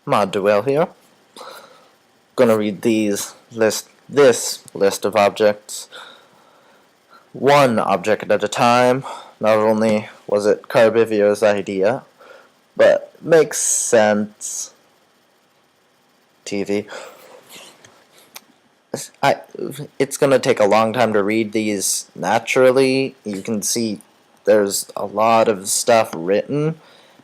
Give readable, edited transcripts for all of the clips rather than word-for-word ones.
Mod Duel here. Gonna read this list of objects, one object at a time. Not only was it Karbivio's idea, but makes sense. TV. It's gonna take a long time to read these naturally. You can see there's a lot of stuff written,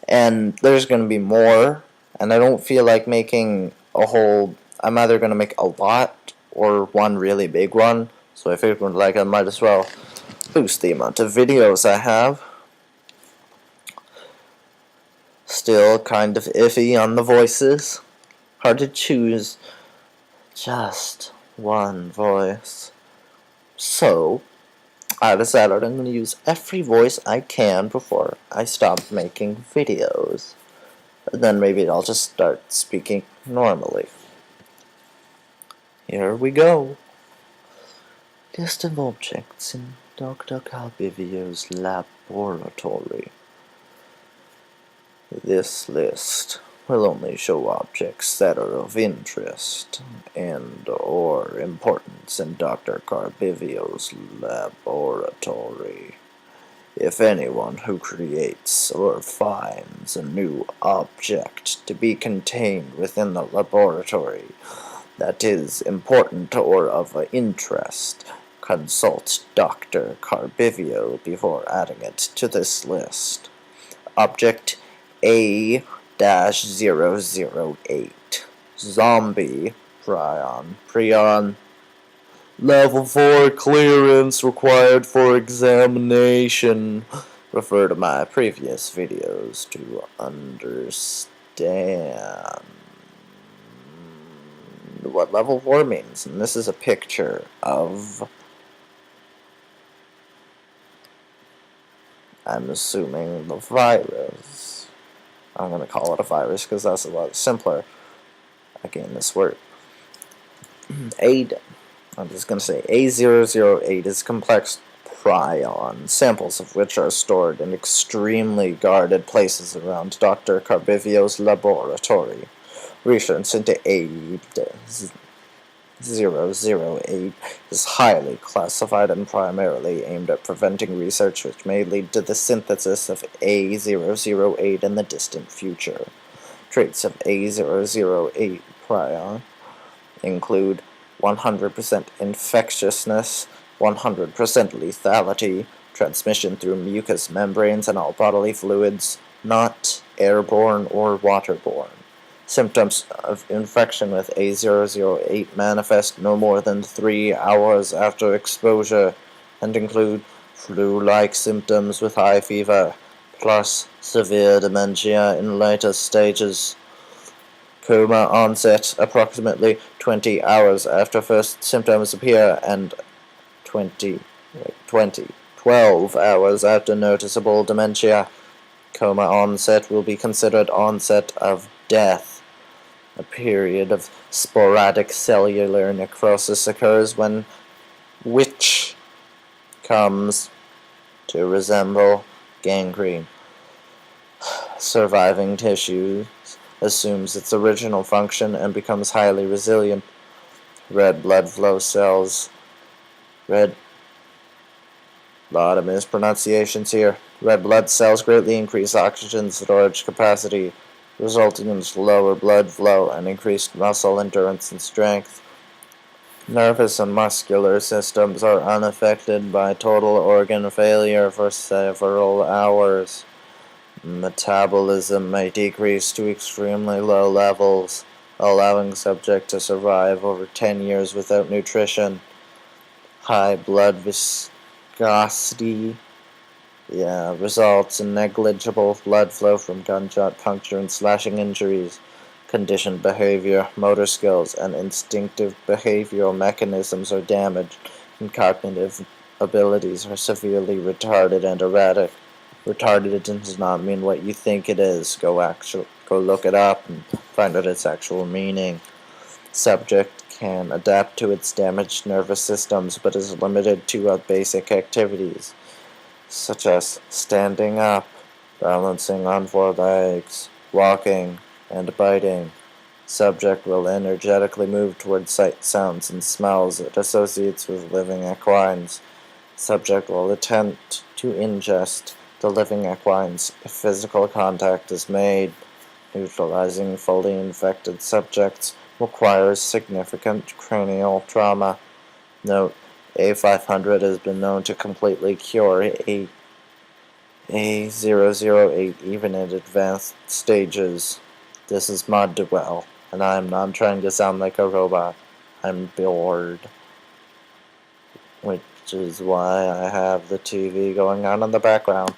and there's gonna be more, and I don't feel like making a whole. I'm either gonna make a lot or one really big one, so I figured like I might as well boost the amount of videos I have. Still kind of iffy on the voices. Hard to choose just one voice. So, I decided I'm going to use every voice I can before I stop making videos. And then maybe I'll just start speaking normally. Here we go. List of objects in Dr. Karbivio's laboratory. This list will only show objects that are of interest and or importance in Dr. Karbivio's laboratory. If anyone who creates or finds a new object to be contained within the laboratory that is important or of interest, consult Dr. Karbivio before adding it to this list. Object A-008. Zombie Prion. Level 4 clearance required for examination. Refer to my previous videos to understand what level 4 means. And this is a picture of, I'm assuming, the virus. I'm going to call it a virus because that's a lot simpler. Again, this word. I'm just going to say A-008 is complex prion, samples of which are stored in extremely guarded places around Dr. Karbivio's laboratory. Research into A-008 is highly classified and primarily aimed at preventing research which may lead to the synthesis of A-008 in the distant future. Traits of A-008 prion include 100% infectiousness, 100% lethality, transmission through mucous membranes and all bodily fluids, not airborne or waterborne. Symptoms of infection with A-008 manifest no more than 3 hours after exposure and include flu-like symptoms with high fever, plus severe dementia in later stages. Coma onset approximately 20 hours after first symptoms appear and 12 hours after noticeable dementia. Coma onset will be considered onset of death. A period of sporadic cellular necrosis occurs which comes to resemble gangrene. Surviving tissue assumes its original function and becomes highly resilient. Red blood flow cells. Lot of mispronunciations here. Red blood cells greatly increase oxygen storage capacity, resulting in slower blood flow and increased muscle endurance and strength. Nervous and muscular systems are unaffected by total organ failure for several hours. Metabolism may decrease to extremely low levels, allowing subject to survive over 10 years without nutrition. High blood viscosity results in negligible blood flow from gunshot puncture and slashing injuries. Conditioned behavior, motor skills, and instinctive behavioral mechanisms are damaged, and cognitive abilities are severely retarded and erratic. Retarded does not mean what you think it is. Go look it up and find out its actual meaning. Subject can adapt to its damaged nervous systems, but is limited to basic activities, such as standing up, balancing on 4 legs, walking, and biting. Subject will energetically move towards sight, sounds, and smells it associates with living equines. Subject will attempt to ingest the living equines if physical contact is made. Neutralizing fully infected subjects requires significant cranial trauma. Note: A-500 has been known to completely cure A-008 even in advanced stages. This is Mod Dwell, and I am not trying to sound like a robot. I'm bored. Which is why I have the TV going on in the background.